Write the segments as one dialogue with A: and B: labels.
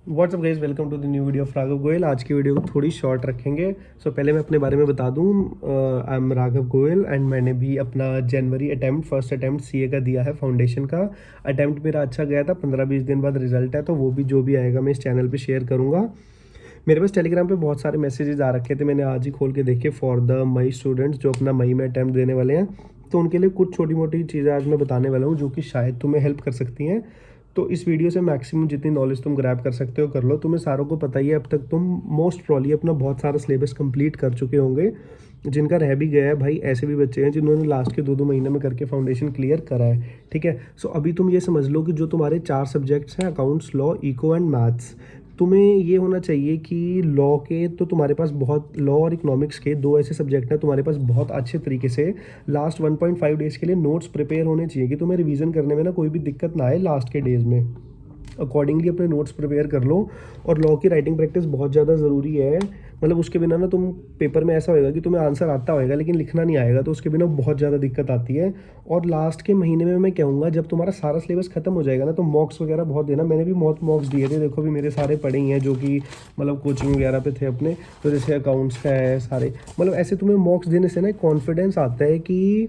A: WhatsApp guys, welcome to the new video of Raghav Goyal. आज की video को थोड़ी शॉर्ट रखेंगे। पहले मैं अपने बारे में बता दूं, I am Raghav Goyal and मैंने भी अपना जनवरी फर्स्ट अटैम्प्ट सीए का दिया है, फाउंडेशन का। अटैम्प्ट मेरा अच्छा गया था, 15-20 दिन बाद रिजल्ट है, तो वो भी जो भी आएगा मैं इस चैनल पे शेयर करूँगा। मेरे पास टेलीग्राम पे बहुत सारे मैसेजेस आ रखे थे, मैंने आज ही खोल के देखे फॉर द मई स्टूडेंट्स जो अपना मई में अटैम्प्ट देने वाले हैं। तो उनके लिए कुछ छोटी मोटी चीज़ें आज मैं बताने वाला हूँ जो कि शायद तुम्हें हेल्प कर सकती हैं। तो इस वीडियो से मैक्सिमम जितनी नॉलेज तुम ग्रैब कर सकते हो कर लो। तुम्हें सारों को पता ही है, अब तक तुम मोस्ट प्रॉब्ली अपना बहुत सारा सिलेबस कंप्लीट कर चुके होंगे। जिनका रह भी गया है भाई, ऐसे भी बच्चे हैं जिन्होंने लास्ट के 2-2 महीने में करके फाउंडेशन क्लियर करा है। ठीक है, सो अभी तुम ये समझ लो कि जो तुम्हारे 4 सब्जेक्ट्स हैं, accounts, law, eco and maths, तुम्हें ये होना चाहिए कि लॉ के तो तुम्हारे पास बहुत, लॉ और इकोनॉमिक्स के 2 ऐसे सब्जेक्ट हैं तुम्हारे पास बहुत अच्छे तरीके से लास्ट 1.5 डेज़ के लिए नोट्स प्रिपेयर होने चाहिए कि तुम्हें रिवीजन करने में ना कोई भी दिक्कत ना आए लास्ट के डेज़ में। अकॉर्डिंगली अपने नोट्स प्रिपेयर कर लो। और लॉ की राइटिंग प्रैक्टिस बहुत ज़्यादा ज़रूरी है, मतलब उसके बिना ना तुम पेपर में ऐसा होएगा कि तुम्हें आंसर आता होएगा लेकिन लिखना नहीं आएगा, तो उसके बिना बहुत ज़्यादा दिक्कत आती है। और लास्ट के महीने में मैं कहूँगा जब तुम्हारा सारा सिलेबस खत्म हो जाएगा ना, तो मॉक्स वगैरह बहुत देना। मैंने भी बहुत मॉक्स दिए थे, देखो भी मेरे सारे पढ़े ही हैं जो कि मतलब कोचिंग वगैरह पे थे अपने। तो जैसे अकाउंट्स का है सारे, मतलब ऐसे तुम्हें मॉक्स देने से ना कॉन्फिडेंस आता है कि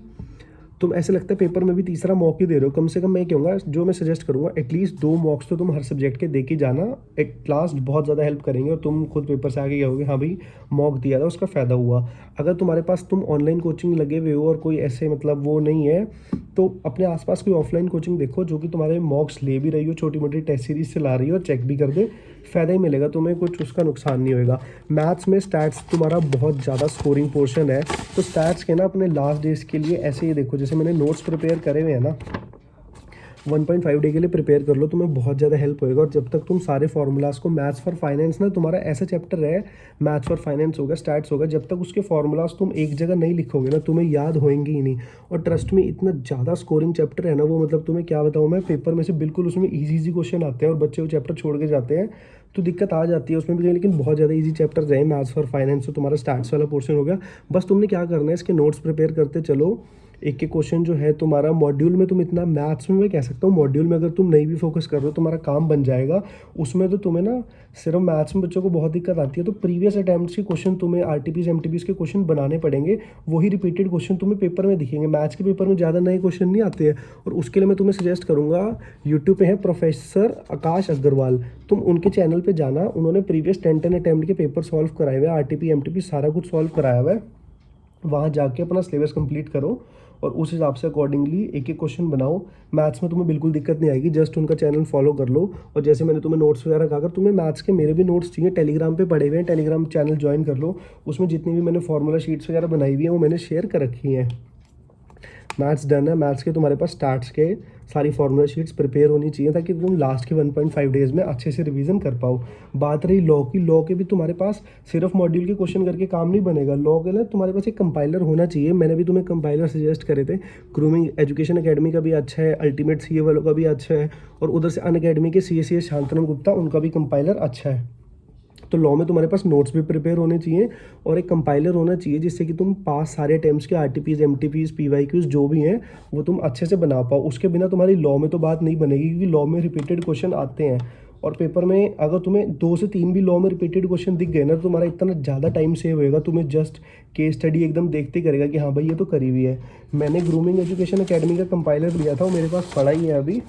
A: तुम, ऐसे लगता है पेपर में भी तीसरा मॉक ही दे रहे हो। कम से कम मैं कहूँगा, जो मैं सजेस्ट करूँगा, एटलीस्ट 2 मॉक्स तो तुम हर सब्जेक्ट के दे के जाना। एक लास्ट बहुत ज़्यादा हेल्प करेंगे और तुम खुद पेपर से आगे कहोगे हाँ भाई मॉक दिया था उसका फ़ायदा हुआ। अगर तुम्हारे पास तुम ऑनलाइन कोचिंग लगे हुए हो और कोई ऐसे मतलब वो नहीं है, तो अपने आसपास कोई ऑफलाइन कोचिंग देखो जो कि तुम्हारे मॉक्स ले भी रही हो, छोटी मोटी टेस्ट सीरीज से ला रही हो, और चेक भी कर दे। फ़ायदा ही मिलेगा तुम्हें, कुछ उसका नुकसान नहीं होएगा। मैथ्स में स्टैट्स तुम्हारा बहुत ज़्यादा स्कोरिंग पोर्शन है, तो स्टैट्स के ना अपने लास्ट डेज के लिए ऐसे ही देखो, जैसे मैंने नोट्स प्रिपेयर करे हुए हैं ना, 1.5 डे के लिए प्रिपेयर कर लो, तुम्हें बहुत ज़्यादा हेल्प होएगा। और जब तक तुम सारे फार्मूलाज को, मैथ्स फॉर फाइनेंस ना तुम्हारा ऐसा चैप्टर है, मैथ्स फॉर फाइनेंस होगा, स्टैट्स होगा, जब तक उसके फार्मूलाज तुम एक जगह नहीं लिखोगे ना, तुम्हें याद होएंगे ही नहीं। और ट्रस्ट में इतना ज़्यादा स्कोरिंग चैप्टर है ना वो, मतलब तुम्हें क्या बताऊँ मैं, पेपर में से बिल्कुल उसमें ईजी क्वेश्चन आते हैं और बच्चे वो चैप्टर छोड़ के जाते हैं, तो दिक्कत आ जाती है उसमें भी। लेकिन बहुत ज़्यादा इजी चैप्टर्स हैं मैथ्स फॉर फाइनेंस, तो तुम्हारा स्टैट्स वाला पोर्शन हो गया। बस तुमने क्या करना है, इसके नोट्स प्रिपेयर करते चलो। एक एक क्वेश्चन जो है तुम्हारा मॉड्यूल में, तुम इतना मैथ्स में मैं कह सकता हूँ मॉड्यूल में अगर तुम नहीं भी फोकस कर रहे हो तुम्हारा काम बन जाएगा। उसमें तो तुम्हें ना सिर्फ मैथ्स में बच्चों को बहुत दिक्कत आती है, तो प्रीवियस अटैम्प्ट्स के क्वेश्चन तुम्हें, आरटीपीज एमटीपीज के क्वेश्चन बनाने पड़ेंगे। वही रिपीटेड क्वेश्चन तुम्हें पेपर में दिखेंगे, मैथ्स के पेपर में ज़्यादा नए क्वेश्चन नहीं आते हैं। और उसके लिए मैं तुम्हें सजेस्ट करूँगा, यूट्यूब पे है प्रोफेसर आकाश अग्रवाल, तुम उनके चैनल पे जाना। उन्होंने प्रीवियस 10 अटैम्प्ट के पेपर सॉल्व कराए हुए हैं, आरटीपी एमटीपी सारा कुछ सॉल्व कराया हुआ है। वहाँ जाके अपना सिलेबस कंप्लीट करो और उस हिसाब से अकॉर्डिंगली एक एक क्वेश्चन बनाओ। मैथ्स में तुम्हें बिल्कुल दिक्कत नहीं आएगी, जस्ट उनका चैनल फॉलो कर लो। और जैसे मैंने तुम्हें नोट्स वगैरह कहा, अगर तुम्हें मैथ्स के मेरे भी नोट्स चाहिए, टेलीग्राम पे पड़े हुए हैं, टेलीग्राम चैनल ज्वाइन कर लो। उसमें जितनी भी मैंने फॉर्मूला शीट्स वगैरह बनाई हुई हैं वो मैंने शेयर कर रखी हैं। मैथ्स डन है, मैथ्स के तुम्हारे पास स्टार्ट्स के सारी फॉर्मूला शीट्स प्रिपेयर होनी चाहिए ताकि तुम लास्ट के 1.5 डेज़ में अच्छे से रिवीजन कर पाओ। बात रही लॉ की, लॉ के भी तुम्हारे पास सिर्फ मॉड्यूल के क्वेश्चन करके काम नहीं बनेगा। लॉ के लिए तुम्हारे पास एक कंपाइलर होना चाहिए, मैंने भी तुम्हें कंपाइलर सजेस्ट करे थे। ग्रूमिंग एजुकेशन अकेडमी का भी अच्छा है, अल्टीमेट सीए वालों का भी अच्छा है, और उधर से अन अकेडमी के सी शांतनु गुप्ता, उनका भी कंपाइलर अच्छा है। तो लॉ में तुम्हारे पास नोट्स भी प्रिपेयर होने चाहिए और एक कंपाइलर होना चाहिए जिससे कि तुम पास सारे अटेम्प्ट्स के आरटीपीज एमटीपीज पीवाईक्यूज जो भी हैं वो तुम अच्छे से बना पाओ। उसके बिना तुम्हारी लॉ में तो बात नहीं बनेगी, क्योंकि लॉ में रिपीटेड क्वेश्चन आते हैं। और पेपर में अगर तुम्हें 2 से 3 भी लॉ में रिपीटेड क्वेश्चन दिख गए ना, तो तुम्हारा इतना ज़्यादा टाइम सेव होएगा। तुम्हें जस्ट केस स्टडी एकदम देखते करेगा कि हाँ भाई ये तो करी हुई है। मैंने ग्रूमिंग एजुकेशन अकेडमी का कंपाइलर लिया था, वो मेरे पास पड़ा ही है अभी।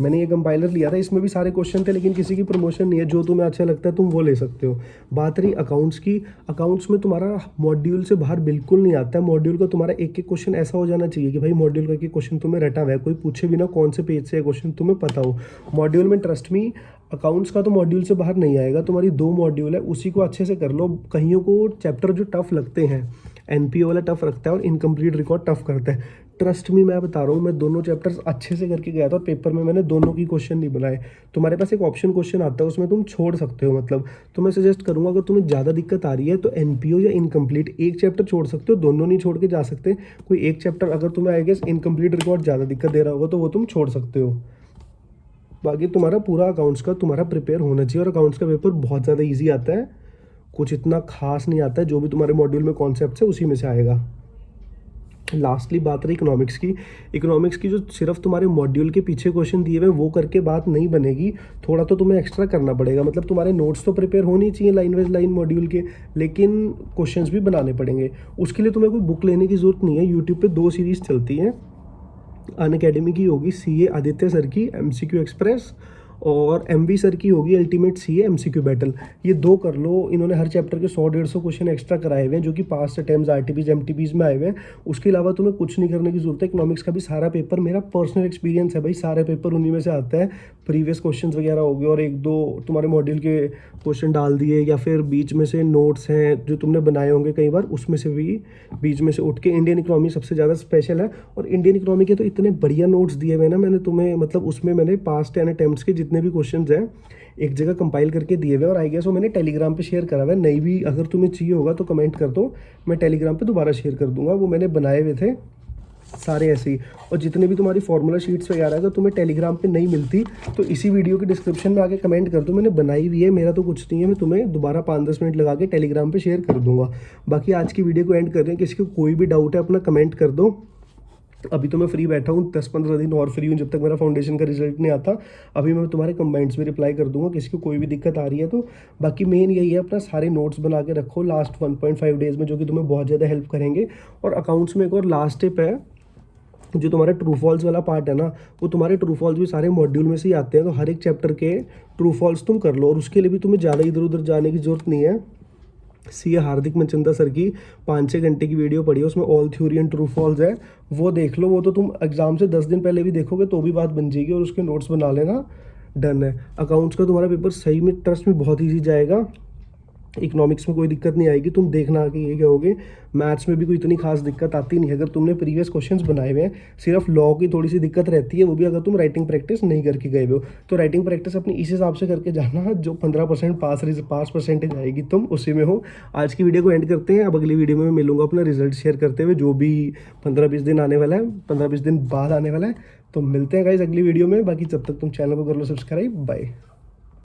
A: मैंने ये कंपाइलर लिया था, इसमें भी सारे क्वेश्चन थे, लेकिन किसी की प्रमोशन नहीं है। जो तुम्हें अच्छा लगता है तुम वो ले सकते हो। बात रही अकाउंट्स की, अकाउंट्स में तुम्हारा मॉड्यूल से बाहर बिल्कुल नहीं आता है। मॉड्यूल का तुम्हारा एक एक क्वेश्चन ऐसा हो जाना चाहिए कि भाई मॉड्यूल का एक क्वेश्चन तुम्हें रटा हुआ है, कोई पूछे भी ना कौन से पेज से क्वेश्चन तुम्हें पता हो। मॉड्यूल में ट्रस्ट मी, अकाउंट्स का तो मॉड्यूल से बाहर नहीं आएगा। तुम्हारी 2 मॉड्यूल है, उसी को अच्छे से कर लो। कईयों को चैप्टर जो टफ लगते हैं, एनपीओ वाला टफ रखता है और इनकम्प्लीट रिकॉर्ड टफ करता है। ट्रस्ट मी, मैं बता रहा हूँ, मैं दोनों चैप्टर्स अच्छे से करके गया था और पेपर में मैंने दोनों की क्वेश्चन नहीं बनाए। तुम्हारे पास एक ऑप्शन क्वेश्चन आता है, उसमें तुम छोड़ सकते हो। मतलब तो मैं सजेस्ट करूँगा, अगर तुम्हें ज़्यादा दिक्कत आ रही है तो एनपीओ या इनकम्प्लीट एक चैप्टर छोड़ सकते हो, दोनों नहीं छोड़ के जा सकते। कोई एक चैप्टर अगर तुम्हें आई गेस इनकम्प्लीट रिकॉर्ड ज़्यादा दिक्कत दे रहा होगा तो वो तुम छोड़ सकते हो। बाकी तुम्हारा पूरा अकाउंट्स का तुम्हारा प्रिपेयर होना चाहिए। और अकाउंट्स का पेपर बहुत ज़्यादा ईजी आता है, कुछ इतना खास नहीं आता है। जो भी तुम्हारे मॉड्यूल में कॉन्सेप्ट है उसी में से आएगा। लास्टली बात रही इकोनॉमिक्स की। इकोनॉमिक्स की जो सिर्फ तुम्हारे मॉड्यूल के पीछे क्वेश्चन दिए हुए हैं वो करके बात नहीं बनेगी, थोड़ा तो तुम्हें एक्स्ट्रा करना पड़ेगा। मतलब तुम्हारे नोट्स तो प्रिपेयर होनी चाहिए लाइन वाइज लाइन मॉड्यूल के, लेकिन क्वेश्चंस भी बनाने पड़ेंगे। उसके लिए तुम्हें कोई बुक लेने की ज़रूरत नहीं है। यूट्यूब पे 2 सीरीज़ चलती हैं, अनअकैडमी की होगी सीए आदित्य सर की एमसीक्यू एक्सप्रेस, और एमवी सर की होगी अल्टीमेट सीए एमसीक्यू बैटल। ये 2 कर लो। इन्होंने हर चैप्टर के 100-150 क्वेश्चन एक्स्ट्रा कराए हुए हैं जो कि पास्ट अटेम्प्ट्स आरटीपीज एमटीपीज में आए हुए हैं। उसके अलावा तुम्हें कुछ नहीं करने की जरूरत है। इकोनॉमिक्स का भी सारा पेपर मेरा पर्सनल एक्सपीरियंस है भाई, सारे पेपर उन्हीं में से आता है। प्रीवियस क्वेश्चन वगैरह हो गए और 1-2 तुम्हारे मॉड्यूल के क्वेश्चन डाल दिए, या फिर बीच में से नोट्स हैं जो तुमने बनाए होंगे कई बार, उसमें से भी बीच में से उठ के। इंडियन इकोनॉमी सबसे ज़्यादा स्पेशल है, और इंडियन इकोनॉमी के तो इतने बढ़िया नोट्स दिए हुए हैं ना मैंने तुम्हें, मतलब उसमें मैंने पास्ट 10 अटेम्प्ट्स के जितने भी क्वेश्चन हैं एक जगह कंपाइल करके दिए हुए हैं, और आई गेस वो मैंने टेलीग्राम पे शेयर करा हुआ है। नहीं भी अगर तुम्हें चाहिए होगा तो कमेंट कर दो, मैं टेलीग्राम पे दोबारा शेयर कर दूंगा। वो मैंने बनाए हुए थे सारे ऐसे ही। और जितने भी तुम्हारी फॉर्मूला शीट्स वगैरह अगर तुम्हें टेलीग्राम पे नहीं मिलती तो इसी वीडियो के डिस्क्रिप्शन में आके कमेंट कर दो, मैंने बनाई हुई है। मेरा तो कुछ नहीं है, मैं तुम्हें दोबारा 5-10 मिनट लगा के टेलीग्राम पे शेयर कर दूंगा। बाकी आज की वीडियो को एंड कर रहे हैं। किसी को कोई भी डाउट है अपना कमेंट कर दो। अभी तो मैं फ्री बैठा हूँ, 10-15 दिन और फ्री हूँ जब तक मेरा फाउंडेशन का रिजल्ट नहीं आता। अभी मैं तुम्हारे कमेंट्स में रिप्लाई कर दूंगा किसी को कोई भी दिक्कत आ रही है तो। बाकी मेन यही है, अपना सारे नोट्स बना के रखो लास्ट 1.5 डेज में, जो कि तुम्हें बहुत ज़्यादा हेल्प करेंगे। और अकाउंट्स में एक और लास्ट टिप है, जो तुम्हारा ट्रू फॉल्स वाला पार्ट है ना, वो तुम्हारे ट्रू फॉल्स भी सारे मॉड्यूल में से ही आते हैं। तो हर एक चैप्टर के ट्रू फॉल्स तुम कर लो, और उसके लिए भी तुम्हें ज़्यादा इधर उधर जाने की जरूरत नहीं है। सीए हार्दिक मनचंदा सर की 5-6 घंटे की वीडियो पड़ी है, उसमें all theory and true false है, वो देख लो। वो तो तुम एग्जाम से 10 दिन पहले भी देखोगे तो भी बात बन जाएगी, और उसके नोट्स बना लेना, डन है। अकाउंट्स का तुम्हारा पेपर सही में ट्रस्ट में बहुत ईजी जाएगा। इकोनॉमिक्स में कोई दिक्कत नहीं आएगी, तुम देखना आगे ये कहोगे। मैथ्स में भी कोई इतनी खास दिक्कत आती नहीं है अगर तुमने प्रीवियस क्वेश्चंस बनाए हुए हैं। सिर्फ लॉ की थोड़ी सी दिक्कत रहती है, वो भी अगर तुम राइटिंग प्रैक्टिस नहीं करके गए हो। तो राइटिंग प्रैक्टिस अपनी इस हिसाब से करके जाना, जो 15% पास परसेंटेज आएगी तुम उसी में हो। आज की वीडियो को एंड करते हैं। अब अगली वीडियो में मैं मिलूंगा अपना रिजल्ट शेयर करते हुए, जो भी 15-20 दिन आने वाला है, 15-20 दिन बाद आने वाला है। तो मिलते हैं गाइस अगली वीडियो में। बाकी जब तक तुम चैनल को कर लो सब्सक्राइब। बाय।